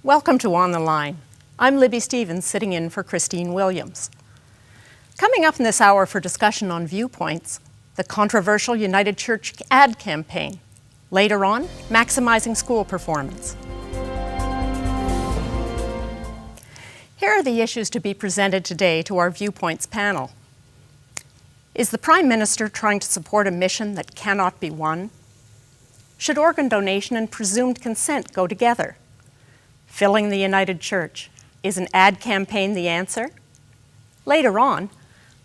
Welcome to On the Line. I'm Libby Stevens, sitting in for Christine Williams. Coming up in this hour for discussion on viewpoints, the controversial United Church ad campaign. Later on, maximizing school performance. Here are the issues to be presented today to our Viewpoints panel. Is the Prime Minister trying to support a mission that cannot be won? Should organ donation and presumed consent go together? Filling the United Church. Is an ad campaign the answer? Later on,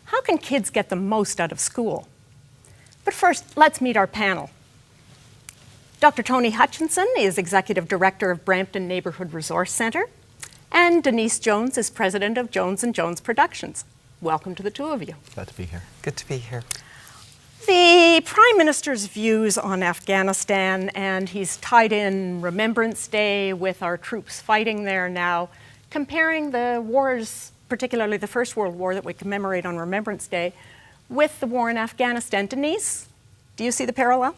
how can kids get the most out of school? But first, let's meet our panel. Dr. Tony Hutchinson is Executive Director of Brampton Neighborhood Resource Centre, and Denise Jones is President of Jones & Jones Productions. Welcome to the two of you. Glad to be here. Good to be here. The Prime Minister's views on Afghanistan, and he's tied in Remembrance Day with our troops fighting there now, comparing the wars, particularly the First World War that we commemorate on Remembrance Day, with the war in Afghanistan. Denise, do you see the parallel?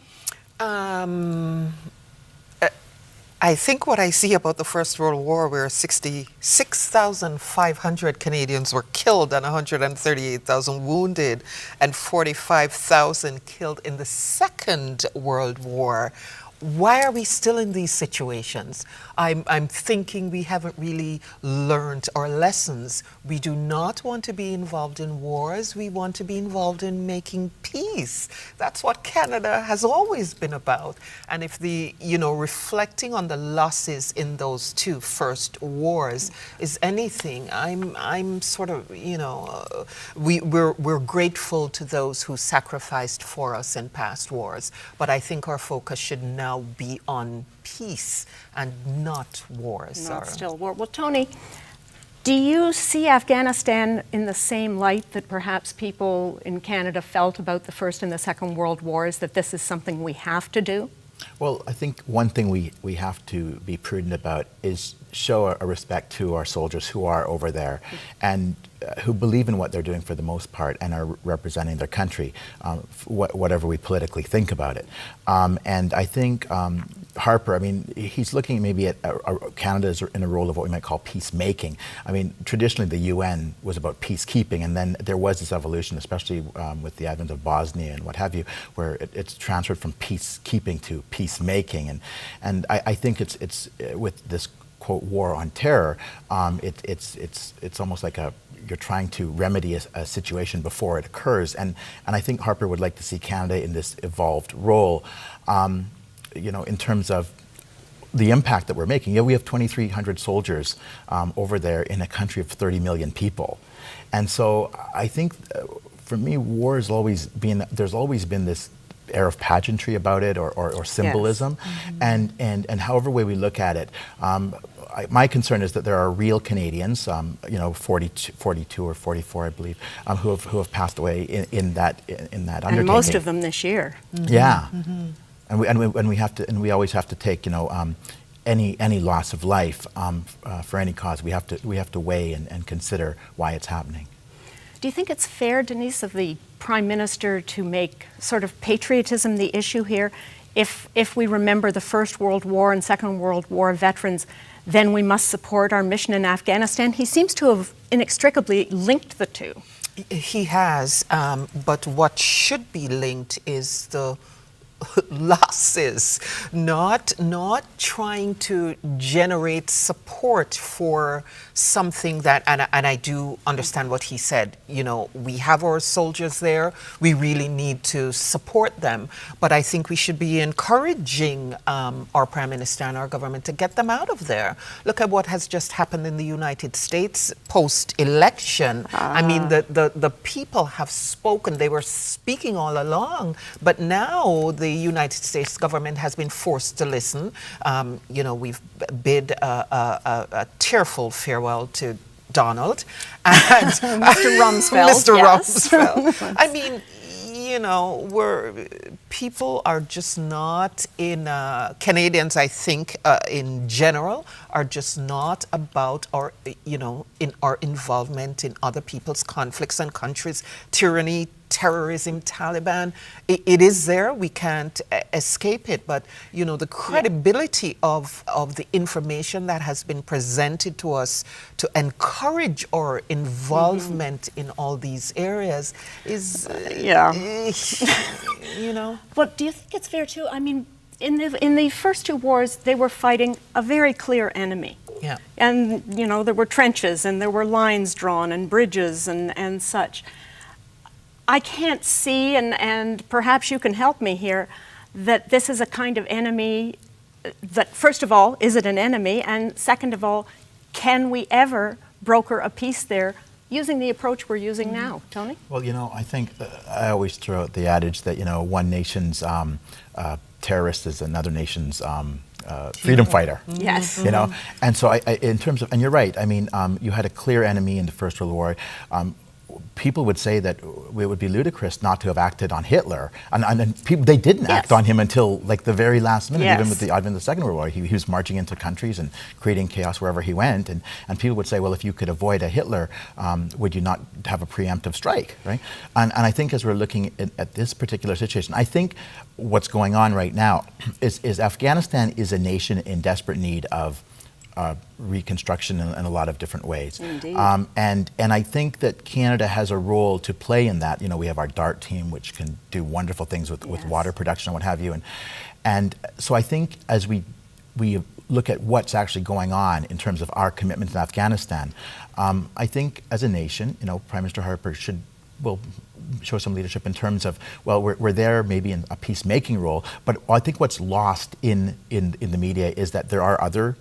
I think what I see about the First World War, where 66,500 Canadians were killed and 138,000 wounded and 45,000 killed in the Second World War. Why are we still in these situations? I'm thinking we haven't really learned our lessons. We do not want to be involved in wars. We want to be involved in making peace. That's what Canada has always been about. And if reflecting on the losses in those two first wars is anything, I'm sort of, we're grateful to those who sacrificed for us in past wars. But I think our focus should now be on peace and not wars. Not still war. Well, Tony, do you see Afghanistan in the same light that perhaps people in Canada felt about the First and the Second World Wars, that this is something we have to do? Well, I think one thing we have to be prudent about is show a respect to our soldiers who are over there and who believe in what they're doing for the most part and are representing their country, whatever we politically think about it. And I think Harper, he's looking maybe at Canada in a role of what we might call peacemaking. Traditionally the UN was about peacekeeping, and then there was this evolution, especially with the advent of Bosnia and what have you, where it's transferred from peacekeeping to peacemaking. And I think it's with this quote war on terror, it's almost like you're trying to remedy a situation before it occurs, and I think Harper would like to see Canada in this evolved role, in terms of the impact that we're making. We have 2,300 soldiers over there in a country of 30 million people, and so I think for me, war has always been, there's always been this air of pageantry about it, or symbolism. Yes. Mm-hmm. and however way we look at it, my concern is that there are real Canadians, 42 or 44, I believe, who have passed away in that undertaking. And most of them this year. Mm-hmm. Yeah, mm-hmm. and we always have to take any loss of life for any cause. We have to weigh and consider why it's happening. Do you think it's fair, Denise, of the Prime Minister to make sort of patriotism the issue here? If we remember the First World War and Second World War veterans, then we must support our mission in Afghanistan. He seems to have inextricably linked the two. He has, but what should be linked is the losses, not trying to generate support for something that, and I do understand what he said, we have our soldiers there, we really need to support them, but I think we should be encouraging our Prime Minister and our government to get them out of there. Look at what has just happened in the United States post-election. The people have spoken, they were speaking all along, but now the United States government has been forced to listen. We've bid a tearful farewell to Donald and Mr. Rumsfeld. Mr. Yes. Rumsfeld. Where people are just not in, Canadians, I think, in general, are just not about in our involvement in other people's conflicts and countries. Tyranny terrorism, Taliban. It is there. We can't escape it. But, you know, the credibility of the information that has been presented to us to encourage our involvement in all these areas is, you know. But do you think it's fair too? I mean, in the first two wars, they were fighting a very clear enemy. Yeah. And, you know, there were trenches and there were lines drawn and bridges and such. I can't see, and perhaps you can help me here, that this is a kind of enemy that, first of all, is it an enemy? And second of all, can we ever broker a peace there using the approach we're using now? Tony? Well, you know, I think I always throw out the adage that, you know, one nation's terrorist is another nation's freedom fighter. Yes. You know, and so in terms of, and you're right, I mean, you had a clear enemy in the First World War. People would say that it would be ludicrous not to have acted on Hitler, and people, they didn't act on him until like the very last minute. Even with the advent of the Second World War, he was marching into countries and creating chaos wherever he went, and people would say, well, if you could avoid a Hitler, would you not have a preemptive strike, right? And I think as we're looking at this particular situation, I think what's going on right now is Afghanistan is a nation in desperate need of reconstruction in a lot of different ways. Indeed. And I think that Canada has a role to play in that. You know, we have our DART team, which can do wonderful things with water production and what have you. And so I think as we look at what's actually going on in terms of our commitment in Afghanistan, I think as a nation, you know, Prime Minister Harper will show some leadership in terms of, well, we're there maybe in a peacemaking role, but I think what's lost in the media is that there are other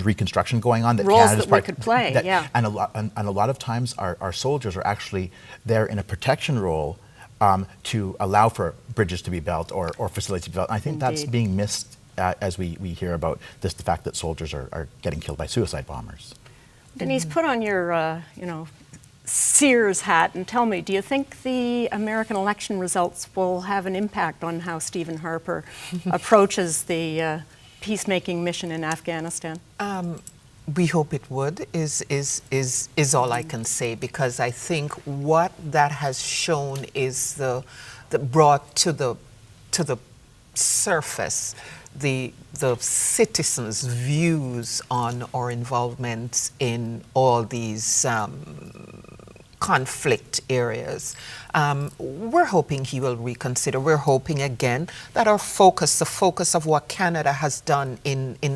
reconstruction going on that roles Canada's that we could play, and a lot of times our soldiers are actually there in a protection role to allow for bridges to be built or facilities to be built. And I think that's being missed as we hear about the fact that soldiers are getting killed by suicide bombers. Denise, put on your Sears hat and tell me, do you think the American election results will have an impact on how Stephen Harper approaches the peacemaking mission in Afghanistan? We hope it would, is all I can say, because I think what that has shown is the brought to the surface the citizens' views on our involvement in all these conflict areas. We're hoping he will reconsider. We're hoping again that our focus, the focus of what Canada has done in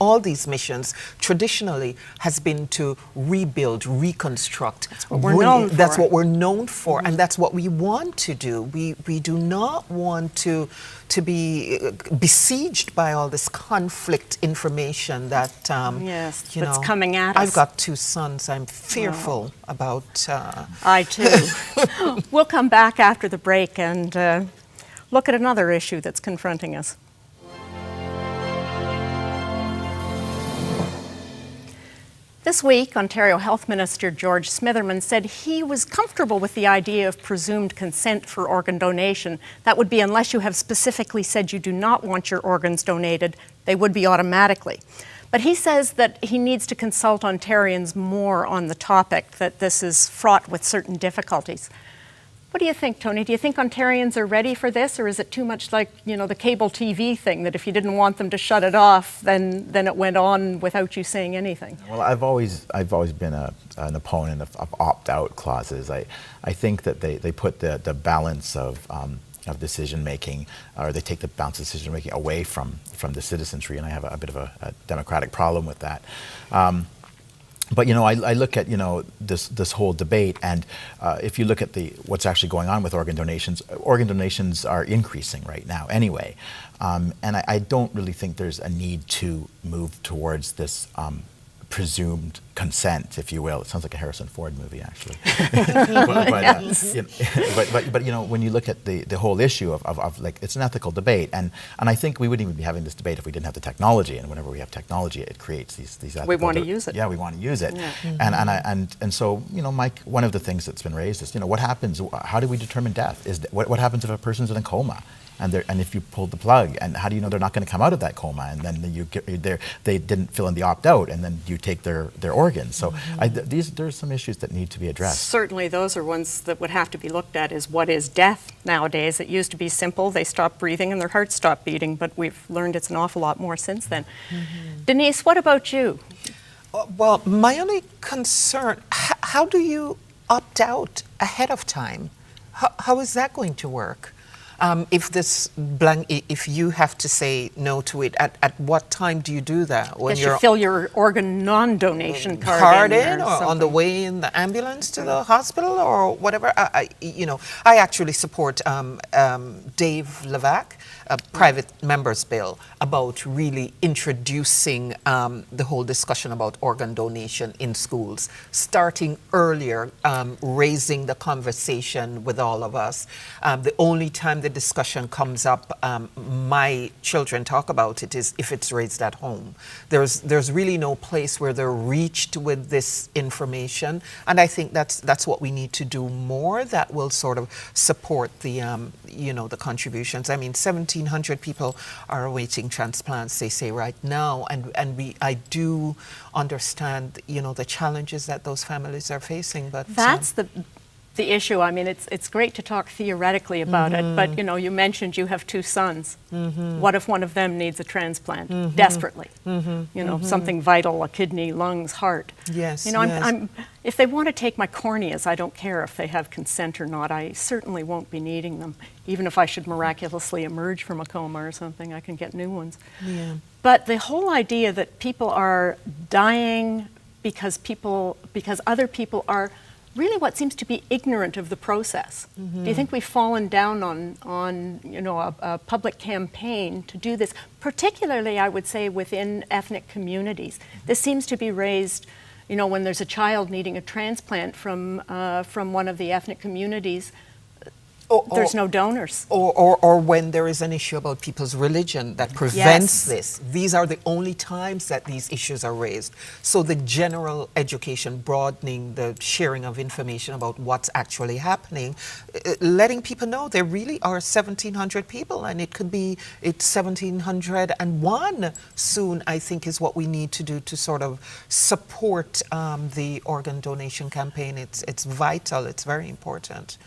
all these missions traditionally has been to rebuild, reconstruct. That's what we're known for. That's what we're known for, and that's what we want to do. We do not want to be besieged by all this conflict information that that's coming at us. I've got 2 sons. I'm fearful about. I too. We'll come back after the break and look at another issue that's confronting us. This week, Ontario Health Minister George Smitherman said he was comfortable with the idea of presumed consent for organ donation. That would be unless you have specifically said you do not want your organs donated, they would be automatically. But he says that he needs to consult Ontarians more on the topic, that this is fraught with certain difficulties. What do you think, Tony? Do you think Ontarians are ready for this, or is it too much like, you know, the cable TV thing, that if you didn't want them to shut it off, then it went on without you saying anything? Well, I've always been an opponent of opt-out clauses. I think that they put the balance of decision making, or they take the balance of decision making away from the citizenry, and I have a bit of a democratic problem with that. But you know, I look at, you know, this whole debate, and if you look at what's actually going on with organ donations are increasing right now anyway, and I don't really think there's a need to move towards this presumed consent, if you will. It sounds like a Harrison Ford movie, actually. But you know, when you look at the whole issue of like, it's an ethical debate, and I think we wouldn't even be having this debate if we didn't have the technology. And whenever we have technology, it creates these ethical. We want to use it. Yeah, we want to use it. Yeah. And so, you know, Mike, one of the things that's been raised is, you know, what happens? How do we determine death? What happens if a person's in a coma? and if you pulled the plug, and how do you know they're not going to come out of that coma, and then they didn't fill in the opt-out, and then you take their organs. So there's some issues that need to be addressed. Certainly those are ones that would have to be looked at, is what is death nowadays. It used to be simple. They stopped breathing and their hearts stopped beating, but we've learned it's an awful lot more since then. Denise, what about you? Well, my only concern, how do you opt out ahead of time? How is that going to work? If you have to say no to it, at what time do you do that? When you fill your organ non-donation card in, or on the way in the ambulance to the hospital, or whatever. I actually support Dave Levac, a private members bill, about really introducing the whole discussion about organ donation in schools, starting earlier, raising the conversation with all of us. The only time the discussion comes up, my children talk about it, is if it's raised at home. There's really no place where they're reached with this information, and I think that's what we need to do more. That will sort of support the the contributions. I mean, 1,700 people are awaiting transplants, they say right now, and I do understand the challenges that those families are facing. But that's the issue. I mean, it's great to talk theoretically about it, but you mentioned you have two sons. What if one of them needs a transplant desperately? Something vital, a kidney, lungs, heart. Yes. I'm if they want to take my corneas, I don't care if they have consent or not. I certainly won't be needing them. Even if I should miraculously emerge from a coma or something, I can get new ones. Yeah. But the whole idea that people are dying because other people are really what seems to be ignorant of the process. Do you think we've fallen down on a public campaign to do this? Particularly, I would say, within ethnic communities. This seems to be raised, when there's a child needing a transplant from one of the ethnic communities. There's no donors. Or when there is an issue about people's religion that prevents this. These are the only times that these issues are raised. So the general education, broadening the sharing of information about what's actually happening, letting people know there really are 1,700 people, and it's 1,701 soon, I think, is what we need to do to sort of support the organ donation campaign. It's vital, it's very important.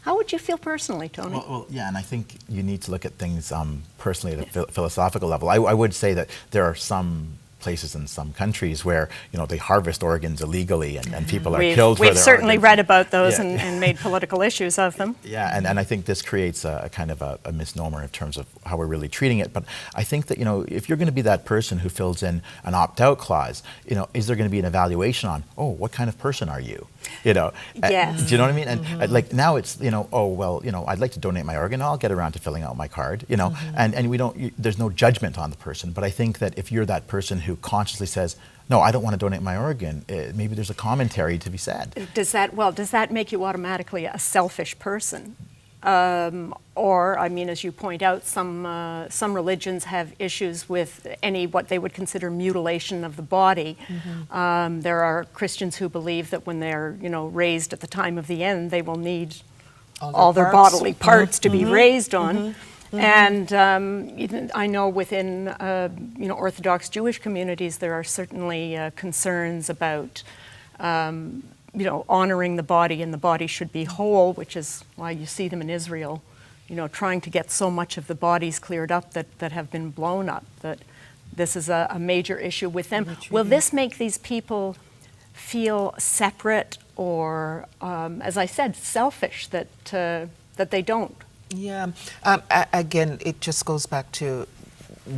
How would you feel personally, Tony? Well, yeah, and I think you need to look at things personally at a philosophical level. I would say that there are some places in some countries where they harvest organs illegally, and people are killed for their organs. We've certainly read about those and made political issues of them. Yeah, and I think this creates a kind of a misnomer in terms of how we're really treating it. But I think that if you're going to be that person who fills in an opt-out clause, is there going to be an evaluation on, what kind of person are you? Yes. Do you know what I mean? And like now it's I'd like to donate my organ. I'll get around to filling out my card. And we don't. There's no judgment on the person. But I think that if you're that person who consciously says, no, I don't want to donate my organ, maybe there's a commentary to be said. Does that make you automatically a selfish person? Or, I mean, as you point out, some religions have issues with what they would consider mutilation of the body. There are Christians who believe that when they're, raised at the time of the end, they will need all their bodily parts to be raised on. And I know within, Orthodox Jewish communities, there are certainly concerns about honoring the body, and the body should be whole, which is why you see them in Israel, trying to get so much of the bodies cleared up that have been blown up, that this is a major issue with them. Will this make these people feel separate or, as I said, selfish, that they don't? Yeah. Again, it just goes back to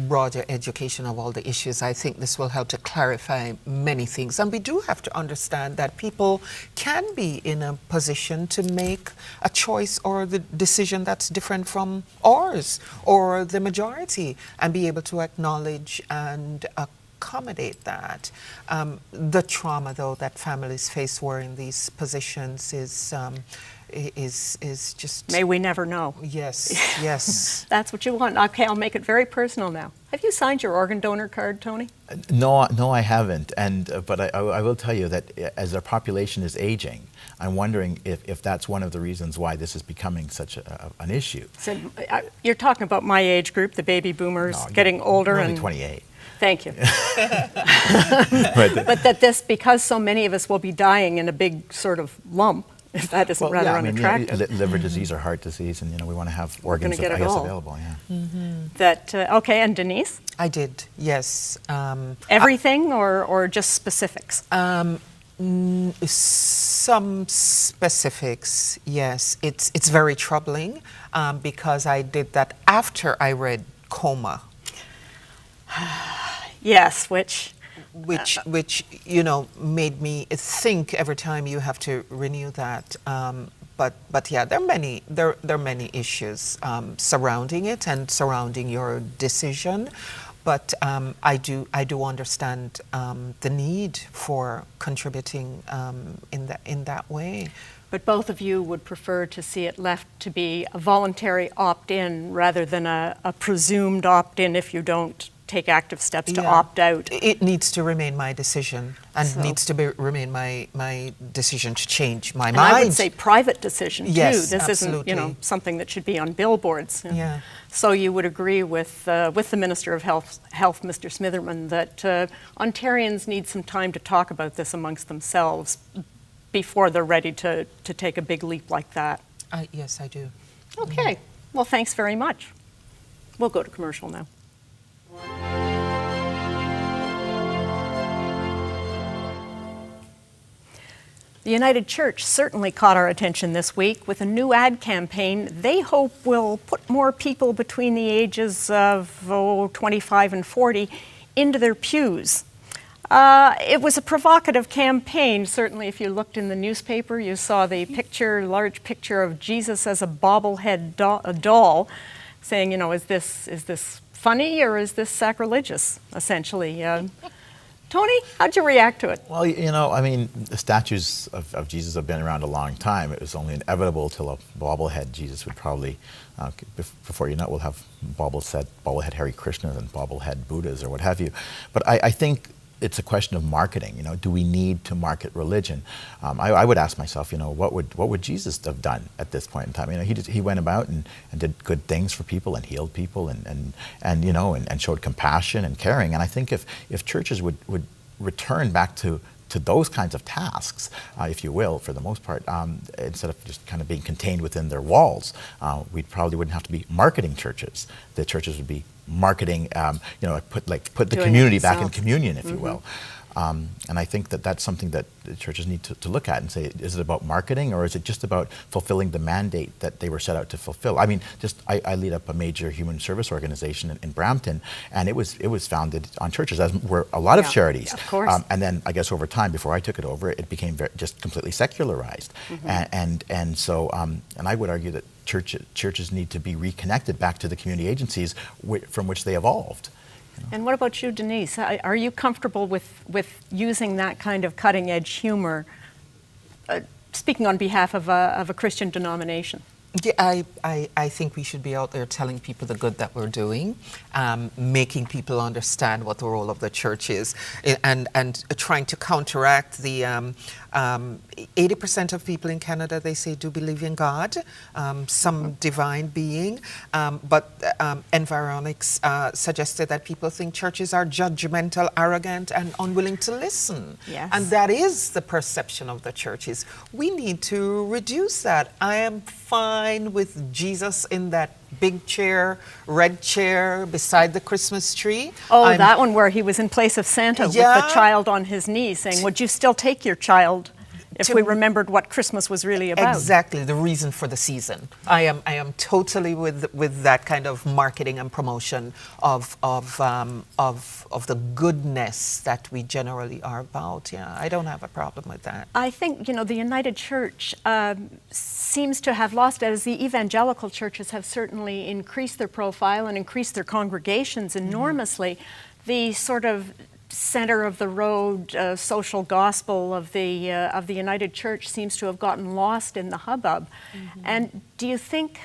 broader education of all the issues. I think this will help to clarify many things. And we do have to understand that people can be in a position to make a choice or the decision that's different from ours or the majority, and be able to acknowledge and accommodate that. The trauma, though, that families face who are in these positions is just... May we never know. Yes, yes. That's what you want. Okay, I'll make it very personal now. Have you signed your organ donor card, Tony? No, I haven't. But I will tell you that as our population is aging, I'm wondering if that's one of the reasons why this is becoming such an issue. So, you're talking about my age group, the baby boomers, getting older. You're only 28. Thank you. But that this, because so many of us will be dying in a big sort of lump, if that isn't rather unattractive. Liver disease or heart disease, and we want to have organs available. Yeah. Mm-hmm. That okay, and Denise? I did, yes. Everything or just specifics? Some specifics, yes. It's very troubling because I did that after I read Coma. Yes, which made me think every time you have to renew that. But yeah, there are many issues surrounding it and surrounding your decision. But I do understand the need for contributing in that way. But both of you would prefer to see it left to be a voluntary opt-in rather than a presumed opt-in if you don't take active steps to opt out. It needs to remain my decision, and needs to remain my decision to change my mind. I would say private decision too. Yes, this absolutely. isn't something that should be on billboards. Yeah. So you would agree with the Minister of Health, Mr. Smitherman, that Ontarians need some time to talk about this amongst themselves before they're ready to take a big leap like that. Yes, I do. Okay. Well, thanks very much. We'll go to commercial now. The United Church certainly caught our attention this week with a new ad campaign they hope will put more people between the ages of 25 and 40 into their pews. It was a provocative campaign. Certainly, if you looked in the newspaper, you saw the large picture of Jesus as a bobblehead doll, saying, is this funny or is this sacrilegious, essentially? Tony, how'd you react to it? Well, the statues of Jesus have been around a long time. It was only inevitable till a bobblehead Jesus would probably, before you know it, we'll have bobblehead Hare Krishnas and bobblehead Buddhas or what have you. But I think it's a question of marketing. Do we need to market religion? I would ask myself, what would Jesus have done at this point in time? He went about and did good things for people and healed people and showed compassion and caring. And I think if churches would return back to those kinds of tasks, if you will, for the most part, instead of just kind of being contained within their walls, we probably wouldn't have to be marketing churches. The churches would be marketing, put the community back in communion, if you will. And I think that's something that the churches need to look at and say, is it about marketing or is it just about fulfilling the mandate that they were set out to fulfill? I lead up a major human service organization in Brampton, and it was founded on churches, as were a lot of charities. Of course. And then I guess over time, before I took it over, it became just completely secularized. And so I would argue that churches need to be reconnected back to the community agencies from which they evolved. And what about you, Denise? Are you comfortable with using that kind of cutting-edge humor, speaking on behalf of a Christian denomination? Yeah, I think we should be out there telling people the good that we're doing, making people understand what the role of the church is, and trying to counteract the 80% of people in Canada, they say, do believe in God, some divine being, but Environics suggested that people think churches are judgmental, arrogant, and unwilling to listen. Yes. And that is the perception of the churches. We need to reduce that. I am fine with Jesus in that big chair, red chair beside the Christmas tree. Oh, that one where he was in place of Santa with the child on his knee saying, would you still take your child if we remembered what Christmas was really about? Exactly, the reason for the season. I am totally with that kind of marketing and promotion of the goodness that we generally are about. Yeah, I don't have a problem with that. I think, the United Church seems to have lost, as the evangelical churches have certainly increased their profile and increased their congregations enormously, the sort of center of the road social gospel of the United Church seems to have gotten lost in the hubbub. And do you think,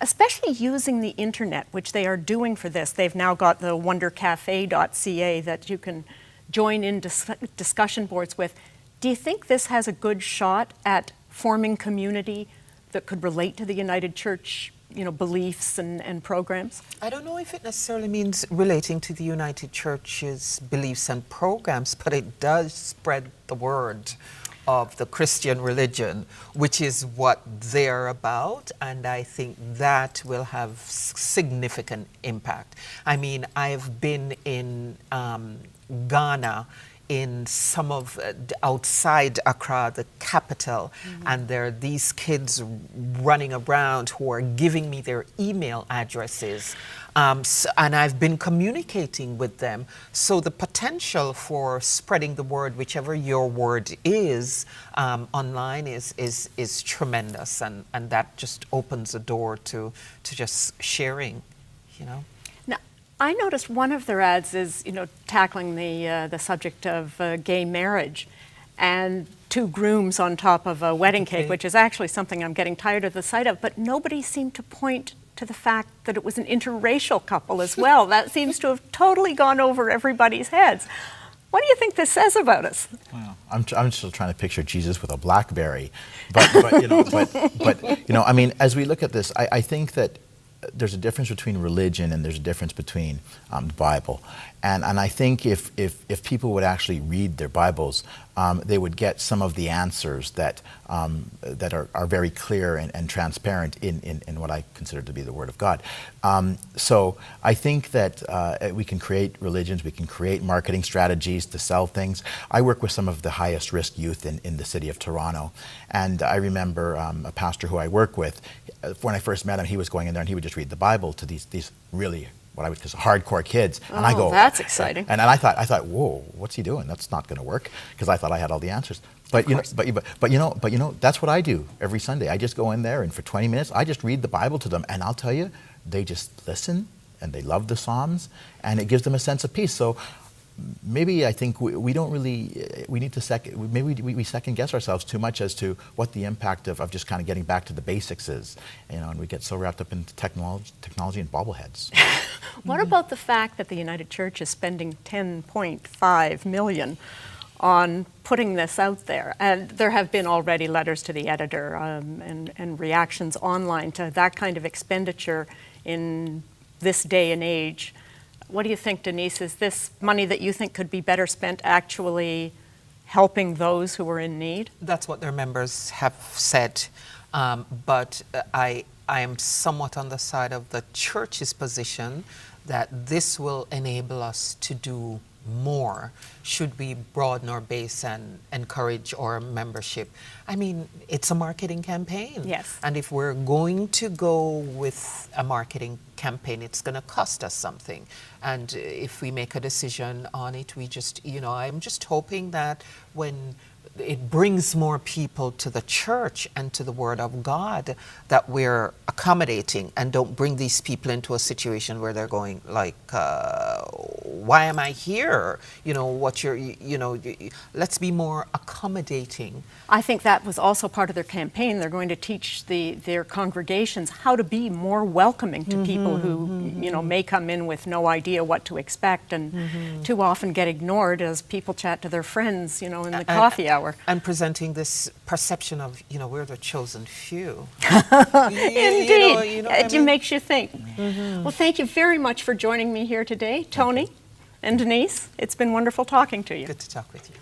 especially using the internet, which they are doing for this, they've now got the wondercafe.ca that you can join in discussion boards with. Do you think this has a good shot at forming community that could relate to the United Church, beliefs and programs? I don't know if it necessarily means relating to the United Church's beliefs and programs, but it does spread the word of the Christian religion, which is what they're about, and I think that will have significant impact. I mean, I've been in Ghana, in some of outside Accra, the capital, and there are these kids running around who are giving me their email addresses, and I've been communicating with them. So the potential for spreading the word, whichever your word is, online is tremendous, and that just opens the door to just sharing, Now, I noticed one of their ads is, tackling the subject of gay marriage and 2 grooms on top of a wedding cake, which is actually something I'm getting tired of the sight of, but nobody seemed to point to the fact that it was an interracial couple as well. That seems to have totally gone over everybody's heads. What do you think this says about us? Well, I'm still trying to picture Jesus with a BlackBerry, but I mean, as we look at this, I think that there's a difference between religion and there's a difference between the Bible, and I think if people would actually read their Bibles, they would get some of the answers that are very clear and transparent in what I consider to be the Word of God. So I think that we can create religions, we can create marketing strategies to sell things. I work with some of the highest risk youth in the city of Toronto, and I remember a pastor who I work with. When I first met him, he was going in there and he would just read the Bible to these really, what I would consider hardcore kids. And I go, that's exciting. And I thought, whoa, what's he doing? That's not going to work, because I thought I had all the answers. But that's what I do every Sunday. I just go in there and for 20 minutes, I just read the Bible to them, and I'll tell you, they just listen and they love the Psalms, and it gives them a sense of peace. So maybe I think we don't really, we need to we second guess ourselves too much as to what the impact of just kind of getting back to the basics is, and we get so wrapped up in technology and bobbleheads. What about the fact that the United Church is spending $10.5 million on putting this out there? And there have been already letters to the editor and reactions online to that kind of expenditure in this day and age. What do you think, Denise? Is this money that you think could be better spent actually helping those who are in need? That's what their members have said. But I am somewhat on the side of the church's position that this will enable us to do more should we broaden our base and encourage our membership. I mean, it's a marketing campaign. Yes. And if we're going to go with a marketing campaign, it's going to cost us something. And if we make a decision on it, we just, I'm just hoping that when it brings more people to the church and to the Word of God, that we're accommodating and don't bring these people into a situation where they're going like, why am I here? Let's be more accommodating. I think that was also part of their campaign. They're going to teach their congregations how to be more welcoming to people who, may come in with no idea what to expect and too often get ignored as people chat to their friends, in the coffee hour. And presenting this perception of, we're the chosen few. Indeed. It makes you think. Well, thank you very much for joining me here today, Tony and Denise. It's been wonderful talking to you. Good to talk with you.